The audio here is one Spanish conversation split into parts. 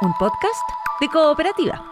un podcast de Cooperativa.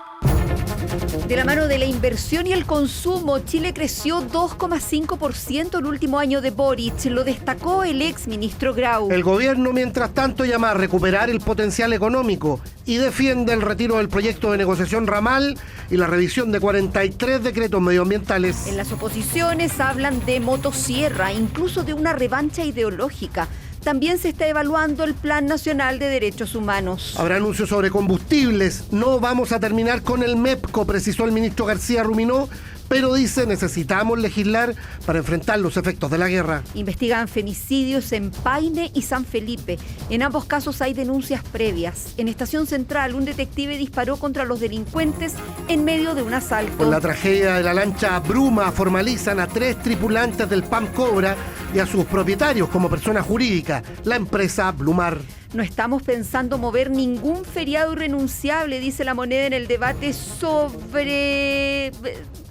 De la mano de la inversión y el consumo, Chile creció 2,5% el último año de Boric, lo destacó el ex ministro Grau. El gobierno, mientras tanto, llama a recuperar el potencial económico y defiende el retiro del proyecto de negociación ramal y la revisión de 43 decretos medioambientales. En las oposiciones hablan de motosierra, incluso de una revancha ideológica. También se está evaluando el Plan Nacional de Derechos Humanos. Habrá anuncios sobre combustibles. No vamos a terminar con el MEPCO, precisó el ministro García Ruminó, pero dice necesitamos legislar para enfrentar los efectos de la guerra. Investigan femicidios en Paine y San Felipe. En ambos casos hay denuncias previas. En Estación Central, un detective disparó contra los delincuentes en medio de un asalto. Con la tragedia de la lancha Bruma, formalizan a 3 tripulantes del PAM Cobra y a sus propietarios como persona jurídica, la empresa Blumar. No estamos pensando mover ningún feriado irrenunciable, dice La Moneda en el debate sobre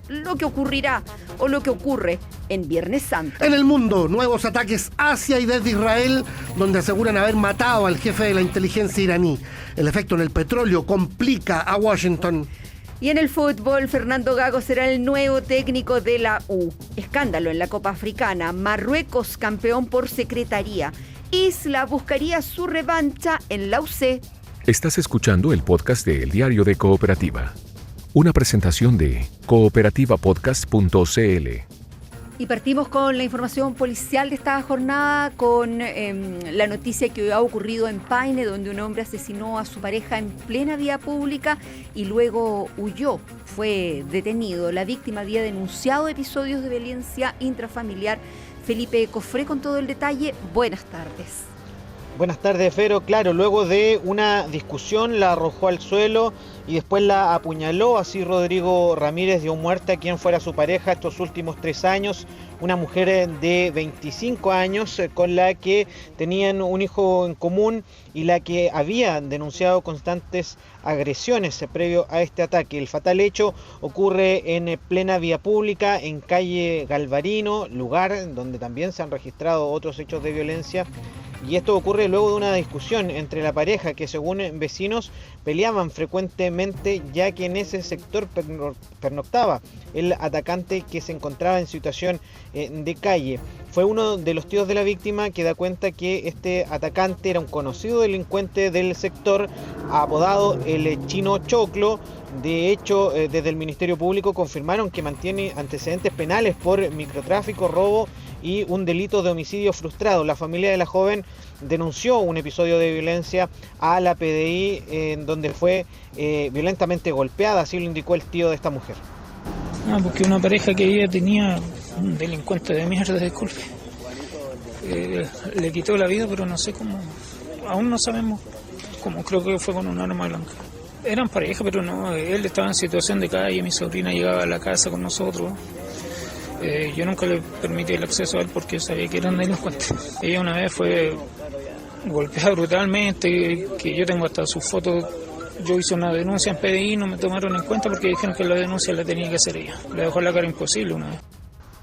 lo que ocurrirá o lo que ocurre en Viernes Santo. En el mundo, nuevos ataques hacia y desde Israel, donde aseguran haber matado al jefe de la inteligencia iraní. El efecto en el petróleo complica a Washington. Y en el fútbol, Fernando Gago será el nuevo técnico de la U. Escándalo en la Copa Africana. Marruecos campeón por secretaría. Isla buscaría su revancha en la UC. Estás escuchando el podcast de El Diario de Cooperativa. Una presentación de cooperativapodcast.cl. Y partimos con la información policial de esta jornada, con la noticia que ha ocurrido en Paine, donde un hombre asesinó a su pareja en plena vía pública y luego huyó. Fue detenido. La víctima había denunciado episodios de violencia intrafamiliar. Felipe Cofré con todo el detalle. Buenas tardes. Buenas tardes, Fero. Claro, luego de una discusión la arrojó al suelo y después la apuñaló. Así Rodrigo Ramírez dio muerte a quien fuera su pareja estos últimos 3 años, una mujer de 25 años con la que tenían un hijo en común y la que había denunciado constantes agresiones previo a este ataque. El fatal hecho ocurre en plena vía pública, en calle Galvarino, lugar donde también se han registrado otros hechos de violencia. Y esto ocurre luego de una discusión entre la pareja que, según vecinos, peleaban frecuentemente, ya que en ese sector pernoctaba el atacante que se encontraba en situación de calle. Fue uno de los tíos de la víctima que da cuenta que este atacante era un conocido delincuente del sector, apodado el Chino Choclo. De hecho, desde el Ministerio Público confirmaron que mantiene antecedentes penales por microtráfico, robo y un delito de homicidio frustrado. La familia de la joven denunció un episodio de violencia a la PDI en donde fue violentamente golpeada, así lo indicó el tío de esta mujer. Porque una pareja que ella tenía, un delincuente de mierda, disculpe, le quitó la vida, pero no sé cómo, aún no sabemos cómo, creo que fue con un arma blanca. Eran pareja, pero no, él estaba en situación de calle, mi sobrina llegaba a la casa con nosotros. Yo nunca le permití el acceso a él porque sabía que eran delincuentes. Ella una vez fue golpeada brutalmente, que yo tengo hasta sus fotos. Yo hice una denuncia en PDI, no me tomaron en cuenta porque dijeron que la denuncia la tenía que hacer ella. Le dejó la cara imposible una vez.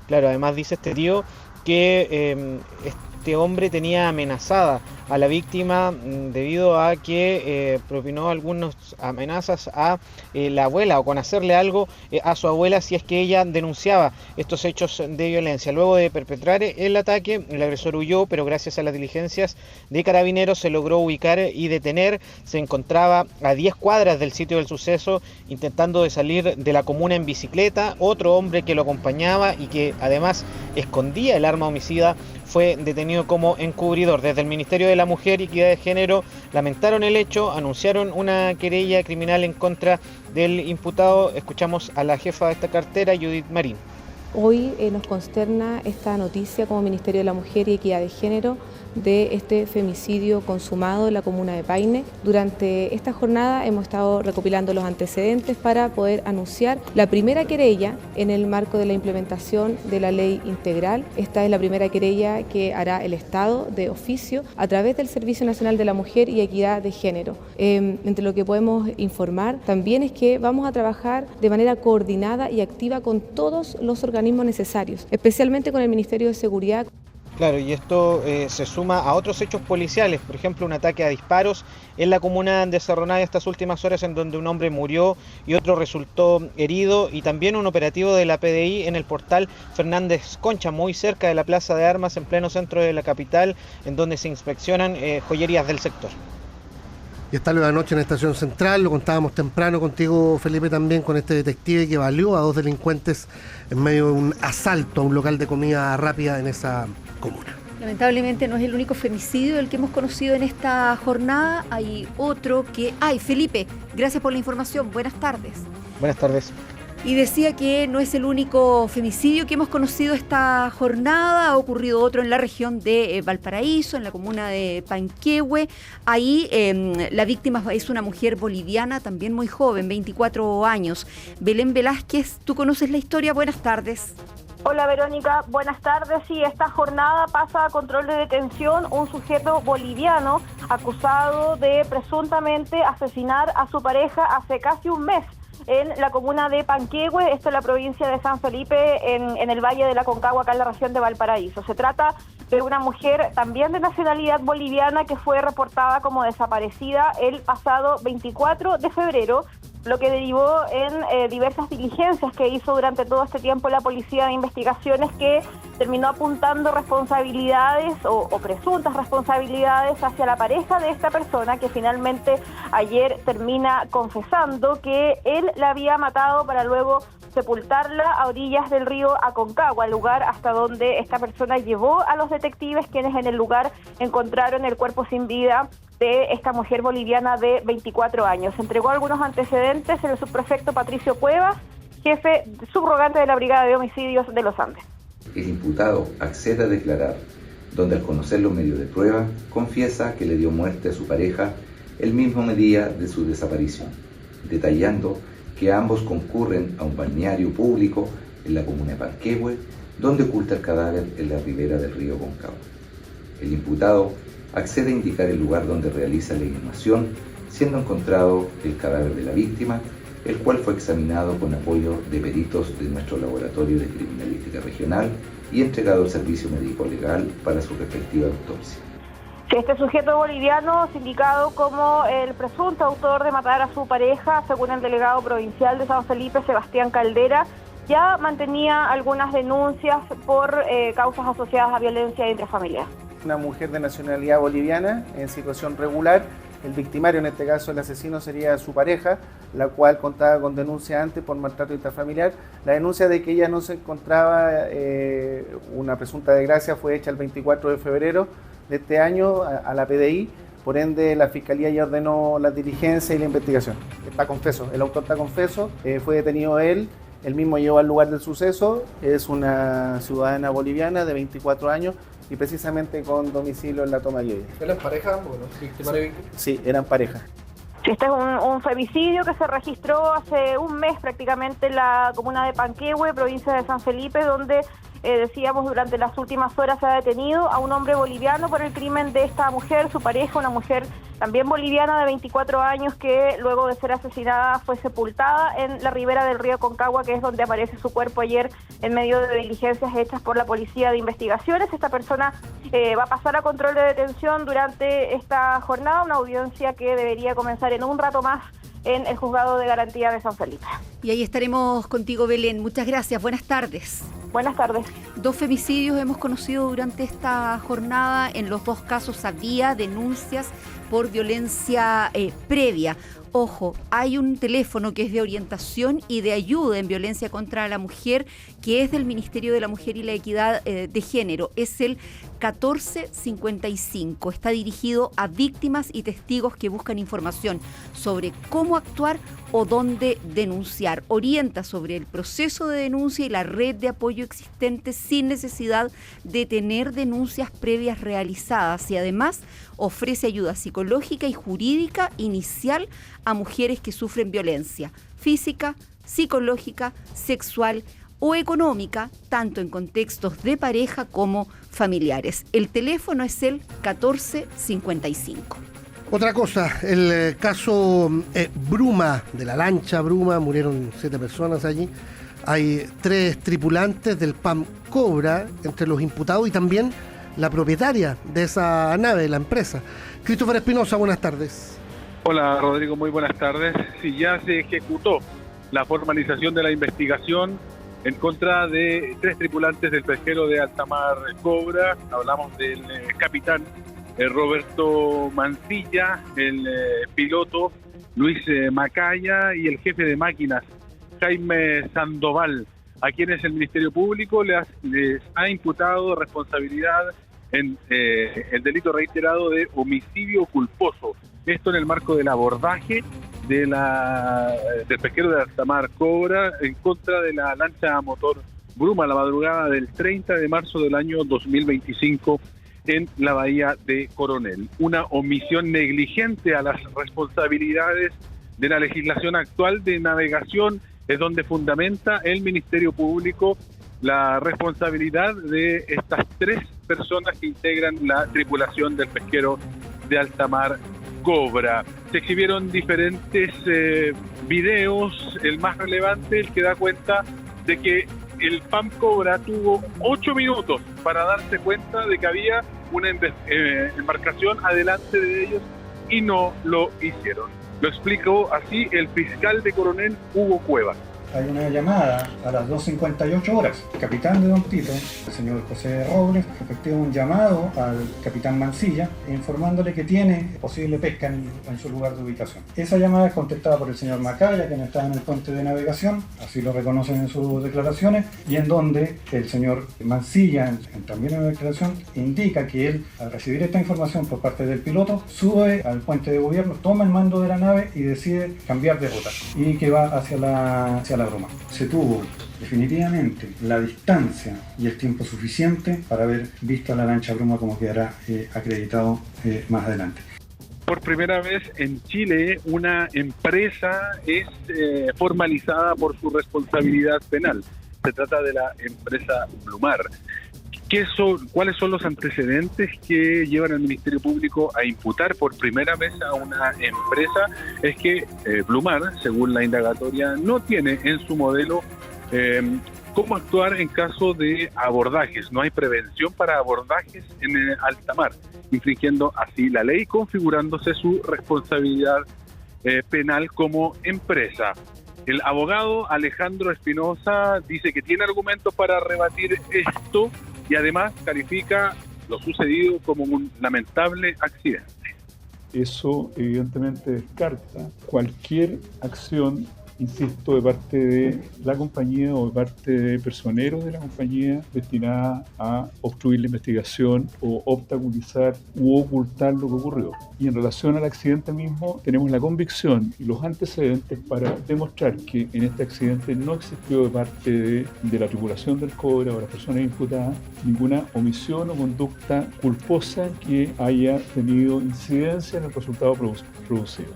Claro, además dice este tío que este hombre tenía amenazada a la víctima debido a que propinó algunas amenazas a la abuela o con hacerle algo a su abuela si es que ella denunciaba estos hechos de violencia. Luego de perpetrar el ataque, el agresor huyó, pero gracias a las diligencias de carabineros se logró ubicar y detener. Se encontraba a 10 cuadras del sitio del suceso intentando de salir de la comuna en bicicleta. Otro hombre que lo acompañaba y que además escondía el arma homicida fue detenido como encubridor. Desde el Ministerio de la Mujer y Equidad de Género lamentaron el hecho, anunciaron una querella criminal en contra del imputado. Escuchamos a la jefa de esta cartera, Judith Marín. Hoy nos consterna esta noticia como Ministerio de la Mujer y Equidad de Género de este femicidio consumado en la comuna de Paine. Durante esta jornada hemos estado recopilando los antecedentes para poder anunciar la primera querella en el marco de la implementación de la ley integral. Esta es la primera querella que hará el Estado de oficio a través del Servicio Nacional de la Mujer y Equidad de Género. Entre lo que podemos informar también es que vamos a trabajar de manera coordinada y activa con todos los organismos necesarios, especialmente con el Ministerio de Seguridad. Claro, y esto se suma a otros hechos policiales, por ejemplo, un ataque a disparos en la comuna de Cerro Navia estas últimas horas, en donde un hombre murió y otro resultó herido, y también un operativo de la PDI en el portal Fernández Concha, muy cerca de la Plaza de Armas, en pleno centro de la capital, en donde se inspeccionan joyerías del sector. Y está lo de anoche en la estación central, lo contábamos temprano contigo, Felipe, también con este detective que baleó a 2 delincuentes en medio de un asalto a un local de comida rápida en esa comuna. Lamentablemente no es el único femicidio el que hemos conocido en esta jornada. Hay otro que... ¡Ay, Felipe! Gracias por la información. Buenas tardes. Buenas tardes. Y decía que no es el único femicidio que hemos conocido esta jornada. Ha ocurrido otro en la región de Valparaíso, en la comuna de Panquehue. Ahí la víctima es una mujer boliviana, también muy joven, 24 años. Belén Velázquez, ¿tú conoces la historia? Buenas tardes. Hola Verónica, buenas tardes. Sí, esta jornada pasa a control de detención un sujeto boliviano acusado de presuntamente asesinar a su pareja hace casi un mes en la comuna de Panquehue, esto en la provincia de San Felipe, en el Valle de la Concagua, acá en la región de Valparaíso. Se trata de una mujer también de nacionalidad boliviana que fue reportada como desaparecida el pasado 24 de febrero, lo que derivó en diversas diligencias que hizo durante todo este tiempo la Policía de Investigaciones, que terminó apuntando responsabilidades o presuntas responsabilidades hacia la pareja de esta persona, que finalmente ayer termina confesando que él la había matado para luego sepultarla a orillas del río Aconcagua, el lugar hasta donde esta persona llevó a los detectives, quienes en el lugar encontraron el cuerpo sin vida de esta mujer boliviana de 24 años. Se entregó algunos antecedentes el subprefecto Patricio Cuevas, jefe subrogante de la Brigada de Homicidios de los Andes. El imputado accede a declarar, donde al conocer los medios de prueba, confiesa que le dio muerte a su pareja el mismo día de su desaparición, detallando que ambos concurren a un balneario público en la comuna de Panquehue, donde oculta el cadáver en la ribera del río Aconcagua. El imputado accede a indicar el lugar donde realiza la inhumación, siendo encontrado el cadáver de la víctima, el cual fue examinado con apoyo de peritos de nuestro laboratorio de criminalística regional y entregado al servicio médico legal para su respectiva autopsia. Este sujeto boliviano, sindicado como el presunto autor de matar a su pareja, según el delegado provincial de San Felipe, Sebastián Caldera, ya mantenía algunas denuncias por causas asociadas a violencia intrafamiliar. Una mujer de nacionalidad boliviana en situación regular, el victimario, en este caso el asesino, sería su pareja, la cual contaba con denuncia antes por maltrato intrafamiliar. La denuncia de que ella no se encontraba, una presunta desgracia, fue hecha el 24 de febrero de este año a la PDI, por ende la Fiscalía ya ordenó la diligencia y la investigación. Está confeso, el autor está confeso, fue detenido él mismo llegó al lugar del suceso, es una ciudadana boliviana de 24 años y precisamente con domicilio en la Toma de Lloya. ¿Eran pareja? Bueno, sí, eran pareja. Este es un femicidio que se registró hace un mes prácticamente en la comuna de Panquehue, provincia de San Felipe, donde decíamos durante las últimas horas se ha detenido a un hombre boliviano por el crimen de esta mujer, su pareja, una mujer también boliviana de 24 años que luego de ser asesinada fue sepultada en la ribera del río Aconcagua, que es donde aparece su cuerpo ayer en medio de diligencias hechas por la Policía de Investigaciones. Esta persona va a pasar a control de detención durante esta jornada, una audiencia que debería comenzar en un rato más en el Juzgado de Garantía de San Felipe. Y ahí estaremos contigo, Belén. Muchas gracias. Buenas tardes. Buenas tardes. 2 femicidios hemos conocido durante esta jornada. En los 2 casos había denuncias por violencia previa. Ojo, hay un teléfono que es de orientación y de ayuda en violencia contra la mujer, que es del Ministerio de la Mujer y la Equidad de Género. Es el 1455. Está dirigido a víctimas y testigos que buscan información sobre cómo actuar o dónde denunciar. Orienta sobre el proceso de denuncia y la red de apoyo existente sin necesidad de tener denuncias previas realizadas, y además ofrece ayuda psicológica y jurídica inicial a mujeres que sufren violencia física, psicológica, sexual o económica, tanto en contextos de pareja como familiares. El teléfono es el 1455. Otra cosa, el caso Bruma, de la lancha Bruma, murieron 7 personas allí. Hay 3 tripulantes del PAM Cobra entre los imputados y también la propietaria de esa nave, la empresa. Christopher Espinosa, buenas tardes. Hola Rodrigo, muy buenas tardes. Sí, ya se ejecutó la formalización de la investigación en contra de 3 tripulantes del pesquero de Altamar Cobra. Hablamos del capitán Roberto Mancilla, el piloto Luis Macaya y el jefe de máquinas Jaime Sandoval, a quienes el Ministerio Público les ha imputado responsabilidad en el delito reiterado de homicidio culposo. Esto en el marco del abordaje del pesquero de Altamar Cobra en contra de la lancha a motor Bruma la madrugada del 30 de marzo del año 2025 en la bahía de Coronel. Una omisión negligente a las responsabilidades de la legislación actual de navegación es donde fundamenta el Ministerio Público la responsabilidad de estas 3 personas que integran la tripulación del pesquero de Altamar Cobra. Se exhibieron diferentes videos, el más relevante, el que da cuenta de que el PAM Cobra tuvo 8 minutos para darse cuenta de que había una embarcación adelante de ellos y no lo hicieron. Lo explicó así el fiscal de Coronel, Hugo Cuevas. Hay una llamada a las 2:58 horas. El capitán de Don Tito, el señor José Robles, efectúa un llamado al capitán Mancilla informándole que tiene posible pesca en su lugar de ubicación. Esa llamada es contestada por el señor Macaya, quien está en el puente de navegación, así lo reconocen en sus declaraciones, y en donde el señor Mancilla, también en la declaración, indica que él, al recibir esta información por parte del piloto, sube al puente de gobierno, toma el mando de la nave y decide cambiar de ruta, y que va hacia la Bruma. Se tuvo definitivamente la distancia y el tiempo suficiente para haber visto a la lancha Bruma, como quedará acreditado más adelante. Por primera vez en Chile, una empresa es formalizada por su responsabilidad penal. Se trata de la empresa Blumar. ¿Cuáles son los antecedentes que llevan al Ministerio Público a imputar por primera vez a una empresa? Es que Blumar, según la indagatoria, no tiene en su modelo cómo actuar en caso de abordajes. No hay prevención para abordajes en el alta mar, infringiendo así la ley, configurándose su responsabilidad penal como empresa. El abogado Alejandro Espinosa dice que tiene argumentos para rebatir esto y además califica lo sucedido como un lamentable accidente. Eso evidentemente descarta cualquier acción, insisto, de parte de la compañía o de parte de personeros de la compañía destinada a obstruir la investigación o obstaculizar u ocultar lo que ocurrió. Y en relación al accidente mismo, tenemos la convicción y los antecedentes para demostrar que en este accidente no existió de parte de la tripulación del Cobra o las personas imputadas ninguna omisión o conducta culposa que haya tenido incidencia en el resultado producido.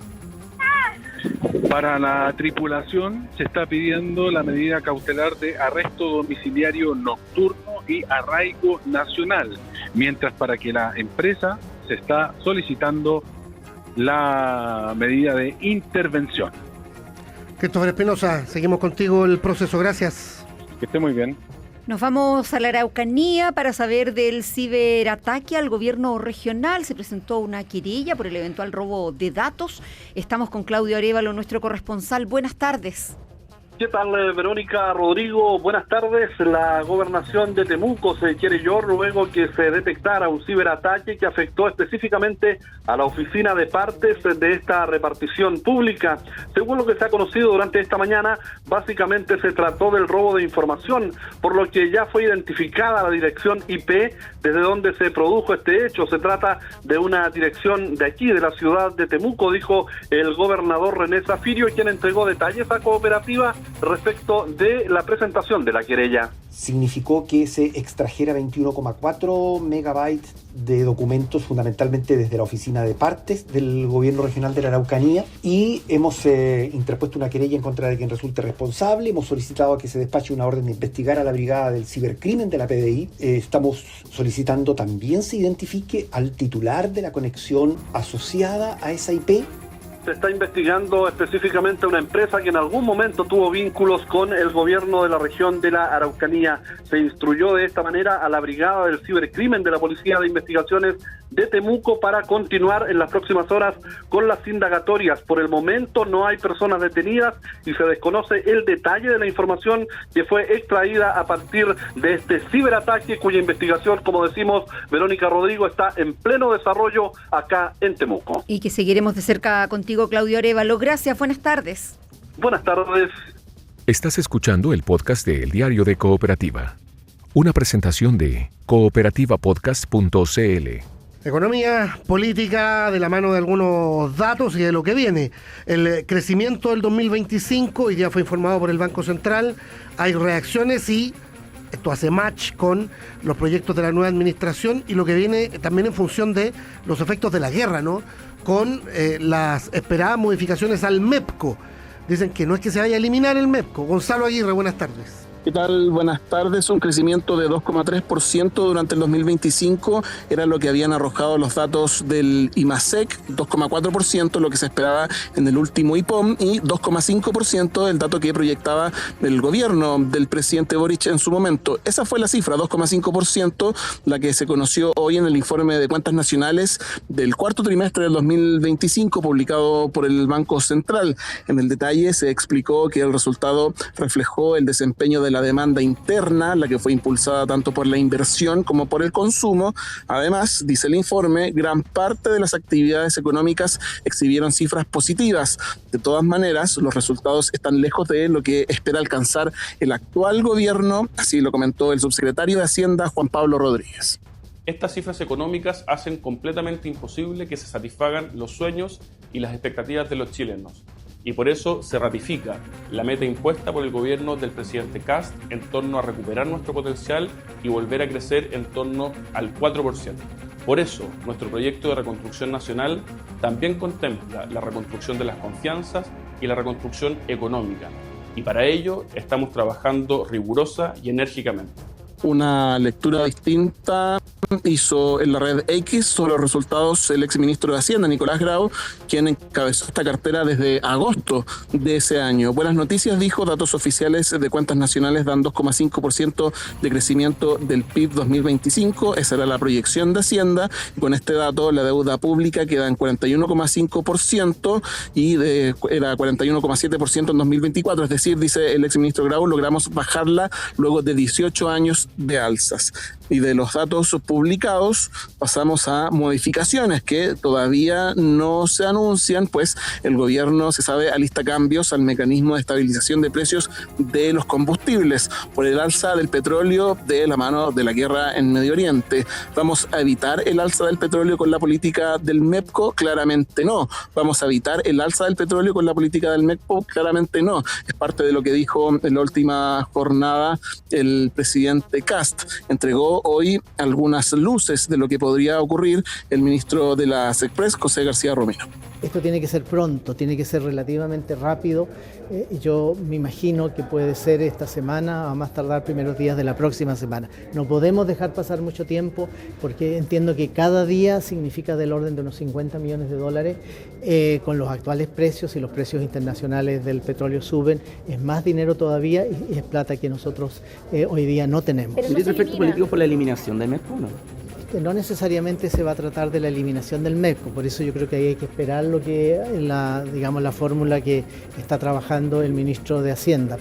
Para la tripulación se está pidiendo la medida cautelar de arresto domiciliario nocturno y arraigo nacional, mientras para que la empresa se está solicitando la medida de intervención. Christopher Espinosa, seguimos contigo el proceso, gracias. Que esté muy bien. Nos vamos a la Araucanía para saber del ciberataque al gobierno regional. Se presentó una querella por el eventual robo de datos. Estamos con Claudio Arévalo, nuestro corresponsal. Buenas tardes. ¿Qué tal, Verónica, Rodrigo? Buenas tardes. La gobernación de Temuco se querelló luego que se detectara un ciberataque que afectó específicamente a la oficina de partes de esta repartición pública. Según lo que se ha conocido durante esta mañana, básicamente se trató del robo de información, por lo que ya fue identificada la dirección IP desde donde se produjo este hecho. Se trata de una dirección de aquí, de la ciudad de Temuco, dijo el gobernador René Zafirio, quien entregó detalles a Cooperativa respecto de la presentación de la querella. Significó que se extrajera 21,4 megabytes de documentos, fundamentalmente desde la oficina de partes del gobierno regional de la Araucanía, y hemos interpuesto una querella en contra de quien resulte responsable. Hemos solicitado a que se despache una orden de investigar a la brigada del cibercrimen de la PDI. Estamos solicitando también se identifique al titular de la conexión asociada a esa IP. se está investigando específicamente una empresa que en algún momento tuvo vínculos con el gobierno de la región de la Araucanía. Se instruyó de esta manera a la Brigada del Cibercrimen de la Policía de Investigaciones de Temuco para continuar en las próximas horas con las indagatorias. Por el momento no hay personas detenidas y se desconoce el detalle de la información que fue extraída a partir de este ciberataque, cuya investigación, como decimos, Verónica Rodrigo, está en pleno desarrollo acá en Temuco. Y que seguiremos de cerca contigo, Claudio Arévalo. Gracias, buenas tardes. Buenas tardes. Estás escuchando el podcast de El Diario de Cooperativa, una presentación de cooperativapodcast.cl. Economía, política, de la mano de algunos datos y de lo que viene. El crecimiento del 2025, hoy día fue informado por el Banco Central, hay reacciones y esto hace match con los proyectos de la nueva administración y lo que viene también en función de los efectos de la guerra, ¿no? Con las esperadas modificaciones al MEPCO. Dicen que no es que se vaya a eliminar el MEPCO. Gonzalo Aguirre, buenas tardes. ¿Qué tal? Buenas tardes. Un crecimiento de 2,3% durante el 2025 era lo que habían arrojado los datos del IMASEC, 2,4% lo que se esperaba en el último IPOM y 2,5% el dato que proyectaba el gobierno del presidente Boric en su momento. Esa fue la cifra, 2,5%, la que se conoció hoy en el informe de cuentas nacionales del cuarto trimestre del 2025 publicado por el Banco Central. En el detalle se explicó que el resultado reflejó el desempeño de la demanda interna, la que fue impulsada tanto por la inversión como por el consumo. Además, dice el informe, gran parte de las actividades económicas exhibieron cifras positivas. De todas maneras, los resultados están lejos de lo que espera alcanzar el actual gobierno, así lo comentó el subsecretario de Hacienda, Juan Pablo Rodríguez. Estas cifras económicas hacen completamente imposible que se satisfagan los sueños y las expectativas de los chilenos. Y por eso se ratifica la meta impuesta por el gobierno del presidente Kast en torno a recuperar nuestro potencial y volver a crecer en torno al 4%. Por eso, nuestro proyecto de reconstrucción nacional también contempla la reconstrucción de las confianzas y la reconstrucción económica. Y para ello estamos trabajando rigurosa y enérgicamente. Una lectura distinta hizo en la red X sobre los resultados el exministro de Hacienda, Nicolás Grau, quien encabezó esta cartera desde agosto de ese año. Buenas noticias, dijo, datos oficiales de cuentas nacionales dan 2,5% de crecimiento del PIB 2025, esa era la proyección de Hacienda, y con este dato la deuda pública queda en 41,5% y era 41,7% en 2024, es decir, dice el exministro Grau, logramos bajarla luego de 18 años de alzas. Y de los datos publicados pasamos a modificaciones que todavía no se anuncian, pues el gobierno, se sabe, alista cambios al mecanismo de estabilización de precios de los combustibles por el alza del petróleo de la mano de la guerra en Medio Oriente. ¿Vamos a evitar el alza del petróleo con la política del MEPCO? Claramente no. ¿Vamos a evitar el alza del petróleo con la política del MEPCO? Claramente no. Es parte de lo que dijo en la última jornada el presidente Kast. Entregó hoy algunas luces de lo que podría ocurrir el ministro de la SECPRES, José García Romero. Esto tiene que ser pronto, tiene que ser relativamente rápido. Yo me imagino que puede ser esta semana, a más tardar primeros días de la próxima semana. No podemos dejar pasar mucho tiempo porque entiendo que cada día significa del orden de unos 50 millones de dólares. Con los actuales precios y los precios internacionales del petróleo suben, es más dinero todavía y es plata que nosotros hoy día no tenemos. ¿Tiene efectos políticos por la eliminación del MEPCO, no? No necesariamente se va a tratar de la eliminación del MEPCO, por eso yo creo que hay que esperar lo que la fórmula que está trabajando el ministro de Hacienda.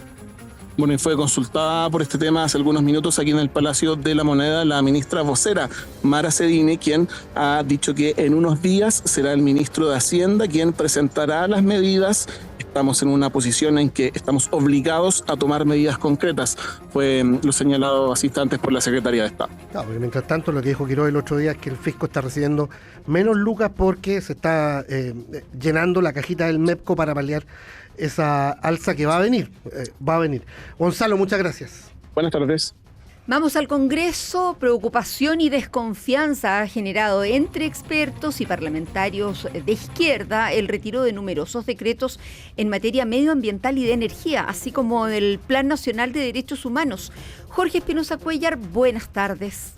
Bueno, y fue consultada por este tema hace algunos minutos aquí en el Palacio de la Moneda la ministra vocera, Mara Cedini, quien ha dicho que en unos días será el ministro de Hacienda quien presentará las medidas. Estamos en una posición en que estamos obligados a tomar medidas concretas. Fue lo señalado así antes por la Secretaría de Estado. Claro, porque mientras tanto lo que dijo Quiroz el otro día es que el fisco está recibiendo menos lucas porque se está llenando la cajita del MEPCO para paliar esa alza que va a venir. Gonzalo, muchas gracias. Buenas tardes. Vamos al Congreso. Preocupación y desconfianza ha generado entre expertos y parlamentarios de izquierda el retiro de numerosos decretos en materia medioambiental y de energía, así como del Plan Nacional de Derechos Humanos. Jorge Espinosa Cuellar, buenas tardes.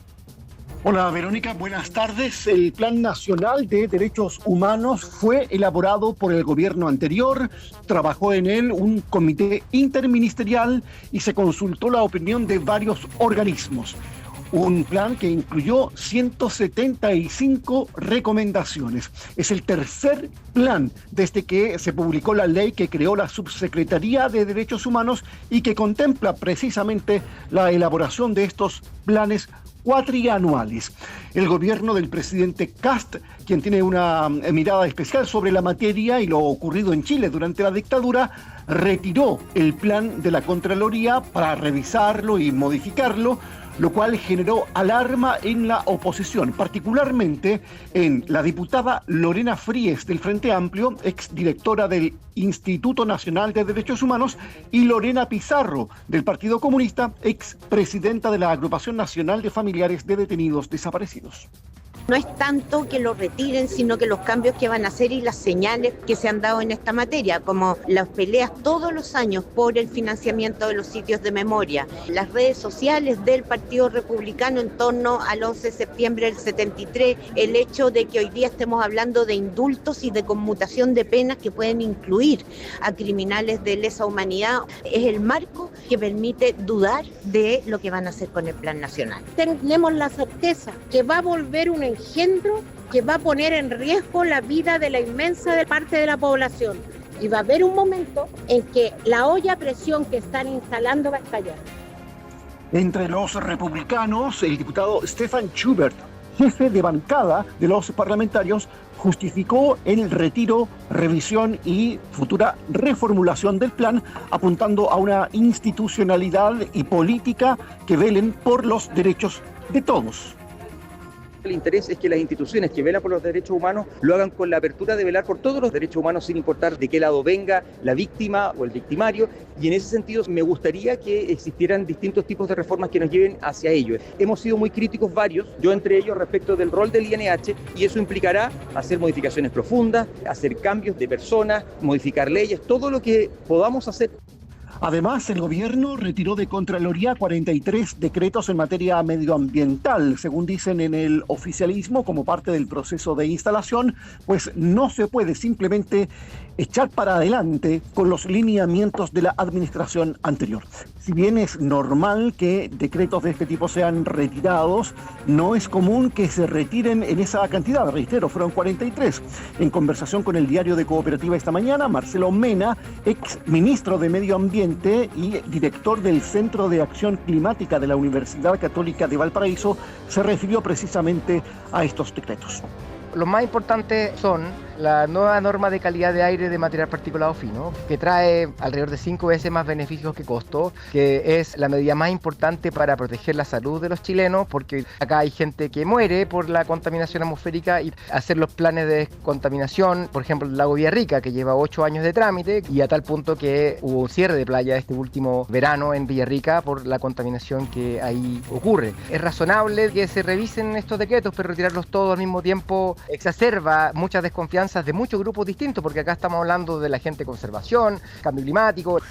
Hola Verónica, buenas tardes. El Plan Nacional de Derechos Humanos fue elaborado por el gobierno anterior, trabajó en él un comité interministerial y se consultó la opinión de varios organismos. Un plan que incluyó 175 recomendaciones. Es el tercer plan desde que se publicó la ley que creó la Subsecretaría de Derechos Humanos y que contempla precisamente la elaboración de estos planes cuatrianuales. El gobierno del presidente Kast, quien tiene una mirada especial sobre la materia y lo ocurrido en Chile durante la dictadura, retiró el plan de la Contraloría para revisarlo y modificarlo, lo cual generó alarma en la oposición, particularmente en la diputada Lorena Fries del Frente Amplio, exdirectora del Instituto Nacional de Derechos Humanos, y Lorena Pizarro del Partido Comunista, expresidenta de la Agrupación Nacional de Familiares de Detenidos Desaparecidos. No es tanto que lo retiren, sino que los cambios que van a hacer y las señales que se han dado en esta materia, como las peleas todos los años por el financiamiento de los sitios de memoria, las redes sociales del Partido Republicano en torno al 11 de septiembre del 73, el hecho de que hoy día estemos hablando de indultos y de conmutación de penas que pueden incluir a criminales de lesa humanidad, es el marco que permite dudar de lo que van a hacer con el Plan Nacional. Tenemos la certeza que va a volver un engendro que va a poner en riesgo la vida de la inmensa parte de la población. Y va a haber un momento en que la olla a presión que están instalando va a estallar. Entre los republicanos, el diputado Stefan Schubert, jefe de bancada de los parlamentarios, justificó el retiro, revisión y futura reformulación del plan, apuntando a una institucionalidad y política que velen por los derechos de todos. El interés es que las instituciones que velan por los derechos humanos lo hagan con la apertura de velar por todos los derechos humanos sin importar de qué lado venga la víctima o el victimario, y en ese sentido me gustaría que existieran distintos tipos de reformas que nos lleven hacia ello. Hemos sido muy críticos varios, yo entre ellos respecto del rol del INH, y eso implicará hacer modificaciones profundas, hacer cambios de personas, modificar leyes, todo lo que podamos hacer. Además, el gobierno retiró de Contraloría 43 decretos en materia medioambiental, según dicen en el oficialismo, como parte del proceso de instalación, pues no se puede simplemente echar para adelante con los lineamientos de la administración anterior. Si bien es normal que decretos de este tipo sean retirados, no es común que se retiren en esa cantidad. Reitero, fueron 43. En conversación con el diario de Cooperativa esta mañana, Marcelo Mena, ex ministro de Medio Ambiente y director del Centro de Acción Climática de la Universidad Católica de Valparaíso, se refirió precisamente a estos decretos. Los más importantes son la nueva norma de calidad de aire de material particulado fino, que trae alrededor de 5 veces más beneficios que costos, que es la medida más importante para proteger la salud de los chilenos, porque acá hay gente que muere por la contaminación atmosférica, y hacer los planes de descontaminación, por ejemplo el lago Villarrica, que lleva 8 años de trámite, y a tal punto que hubo un cierre de playa este último verano en Villarrica por la contaminación que ahí ocurre. Es razonable que se revisen estos decretos, pero retirarlos todos al mismo tiempo exacerba muchas desconfianzas de muchos grupos distintos, porque acá estamos hablando de la gente de conservación, cambio climático.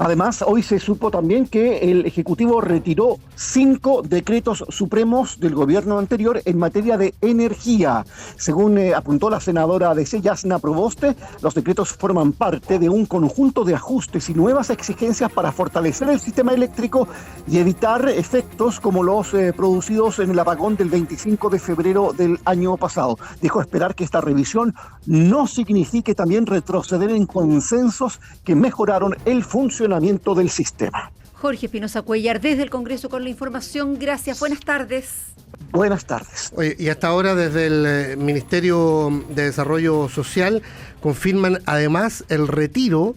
Además, hoy se supo también que el Ejecutivo retiró 5 decretos supremos del gobierno anterior en materia de energía. Según apuntó la senadora de Yasna Proboste, los decretos forman parte de un conjunto de ajustes y nuevas exigencias para fortalecer el sistema eléctrico y evitar efectos como los producidos en el apagón del 25 de febrero del año pasado. Dijo esperar que esta revisión no signifique también retroceder en consensos que mejoraron el funcionamiento del sistema. Jorge Espinosa Cuellar, desde el Congreso con la información. Gracias, buenas tardes. Buenas tardes. Oye, y hasta ahora desde el Ministerio de Desarrollo Social confirman además el retiro,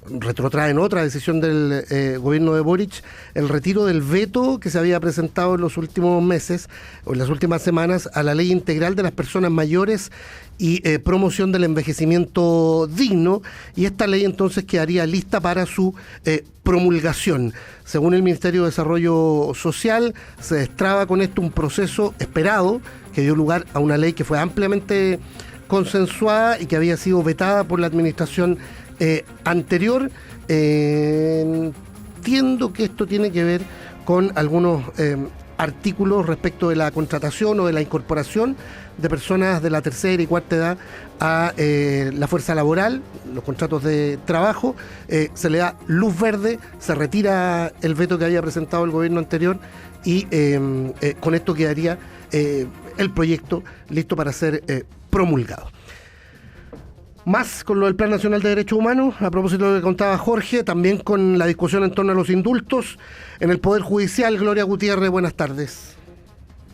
retrotraen otra decisión del gobierno de Boric, el retiro del veto que se había presentado en los últimos meses o en las últimas semanas a la ley integral de las personas mayores y promoción del envejecimiento digno, y esta ley entonces quedaría lista para su promulgación. Según el Ministerio de Desarrollo Social, se destraba con esto un proceso esperado que dio lugar a una ley que fue ampliamente consensuada y que había sido vetada por la administración anterior. Entiendo que esto tiene que ver con algunos artículos respecto de la contratación o de la incorporación de personas de la tercera y cuarta edad a la fuerza laboral, los contratos de trabajo. Se le da luz verde, se retira el veto que había presentado el gobierno anterior y con esto quedaría el proyecto listo para ser promulgado. Más con lo del Plan Nacional de Derechos Humanos, a propósito de lo que contaba Jorge, también con la discusión en torno a los indultos en el Poder Judicial. Gloria Gutiérrez, buenas tardes.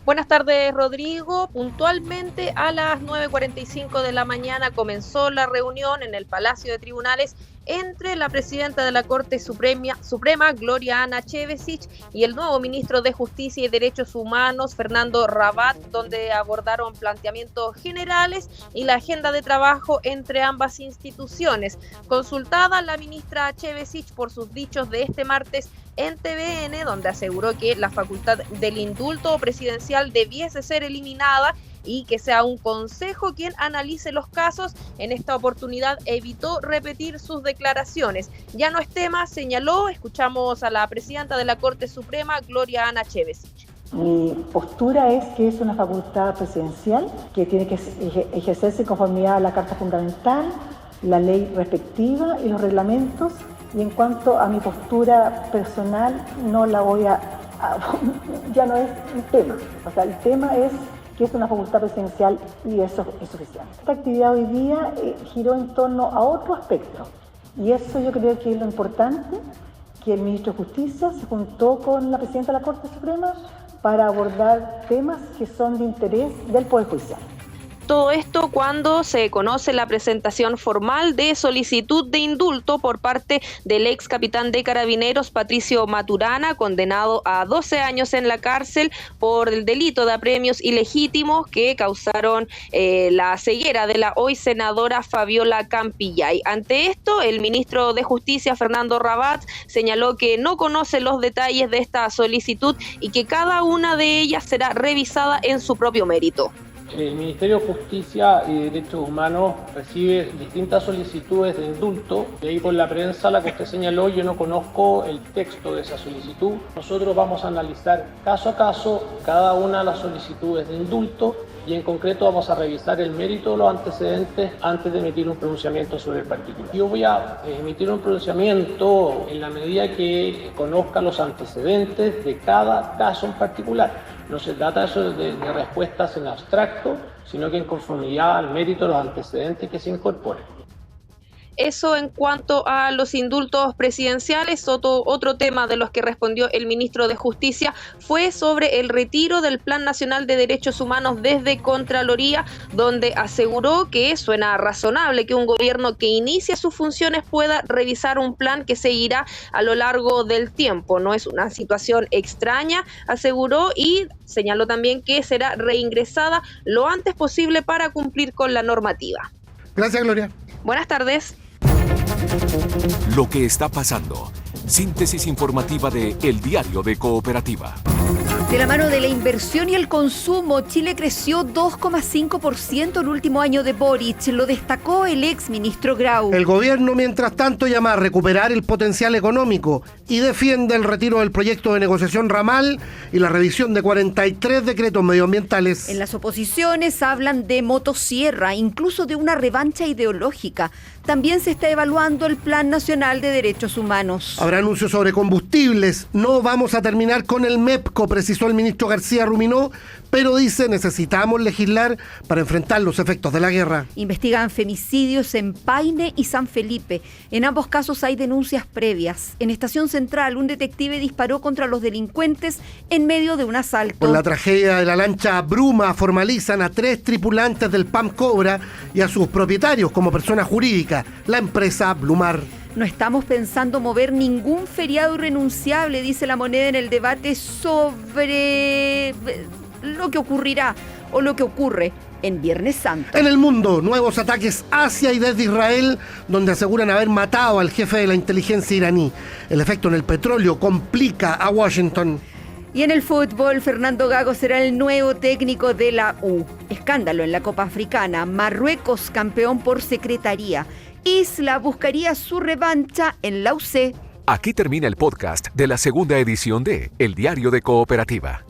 Buenas tardes, Rodrigo. Puntualmente a las 9:45 de la mañana comenzó la reunión en el Palacio de Tribunales entre la presidenta de la Corte Suprema, Gloria Ana Chevesich, y el nuevo ministro de Justicia y Derechos Humanos, Fernando Rabat, donde abordaron planteamientos generales y la agenda de trabajo entre ambas instituciones. Consultada la ministra Chevesich por sus dichos de este martes en TVN, donde aseguró que la facultad del indulto presidencial debiese ser eliminada y que sea un consejo quien analice los casos. En esta oportunidad evitó repetir sus declaraciones. Ya no es tema, señaló. Escuchamos a la presidenta de la Corte Suprema, Gloria Ana Chevesich. Mi postura es que es una facultad presidencial que tiene que ejercerse en conformidad a la Carta Fundamental, la ley respectiva y los reglamentos. Y en cuanto a mi postura personal, no la voy ya no es un tema. O sea, el tema es que es una facultad presidencial y eso es suficiente. Esta actividad hoy día giró en torno a otro aspecto y eso yo creo que es lo importante, que el ministro de Justicia se juntó con la presidenta de la Corte Suprema para abordar temas que son de interés del Poder Judicial. Todo esto cuando se conoce la presentación formal de solicitud de indulto por parte del ex capitán de Carabineros, Patricio Maturana, condenado a 12 años en la cárcel por el delito de apremios ilegítimos que causaron la ceguera de la hoy senadora Fabiola Campillay. Ante esto, el ministro de Justicia, Fernando Rabat, señaló que no conoce los detalles de esta solicitud y que cada una de ellas será revisada en su propio mérito. El Ministerio de Justicia y Derechos Humanos recibe distintas solicitudes de indulto. De ahí por la prensa, la que usted señaló, yo no conozco el texto de esa solicitud. Nosotros vamos a analizar caso a caso cada una de las solicitudes de indulto y en concreto vamos a revisar el mérito de los antecedentes antes de emitir un pronunciamiento sobre el particular. Yo voy a emitir un pronunciamiento en la medida que conozca los antecedentes de cada caso en particular. No se trata eso de respuestas en abstracto, sino que en conformidad al mérito de los antecedentes que se incorporen. Eso en cuanto a los indultos presidenciales. Otro tema de los que respondió el ministro de Justicia fue sobre el retiro del Plan Nacional de Derechos Humanos desde Contraloría, donde aseguró que suena razonable que un gobierno que inicia sus funciones pueda revisar un plan que seguirá a lo largo del tiempo. No es una situación extraña, aseguró, y señaló también que será reingresada lo antes posible para cumplir con la normativa. Gracias, Gloria. Buenas tardes. Lo que está pasando. Síntesis informativa de El Diario de Cooperativa. De la mano de la inversión y el consumo, Chile creció 2,5% el último año de Boric, lo destacó el ex ministro Grau. El gobierno, mientras tanto, llama a recuperar el potencial económico y defiende el retiro del proyecto de negociación ramal y la revisión de 43 decretos medioambientales. En las oposiciones hablan de motosierra, incluso de una revancha ideológica. También se está evaluando el Plan Nacional de Derechos Humanos. Habrá anuncios sobre combustibles. No vamos a terminar con el MEPCO, precisó el ministro García Ruminó, pero dice necesitamos legislar para enfrentar los efectos de la guerra. Investigan femicidios en Paine y San Felipe. En ambos casos hay denuncias previas. En Estación Central, un detective disparó contra los delincuentes en medio de un asalto. Con la tragedia de la lancha Bruma, formalizan a 3 tripulantes del PAM Cobra y a sus propietarios como persona jurídica, la empresa Blumar. No estamos pensando mover ningún feriado irrenunciable, dice La Moneda en el debate sobre lo que ocurrirá o lo que ocurre en Viernes Santo. En el mundo, nuevos ataques hacia y desde Israel, donde aseguran haber matado al jefe de la inteligencia iraní. El efecto en el petróleo complica a Washington. Y en el fútbol, Fernando Gago será el nuevo técnico de la U. Escándalo en la Copa Africana. Marruecos campeón por secretaría. Isla buscaría su revancha en la UC. Aquí termina el podcast de la segunda edición de El Diario de Cooperativa.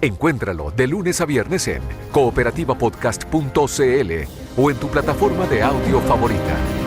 Encuéntralo de lunes a viernes en cooperativapodcast.cl o en tu plataforma de audio favorita.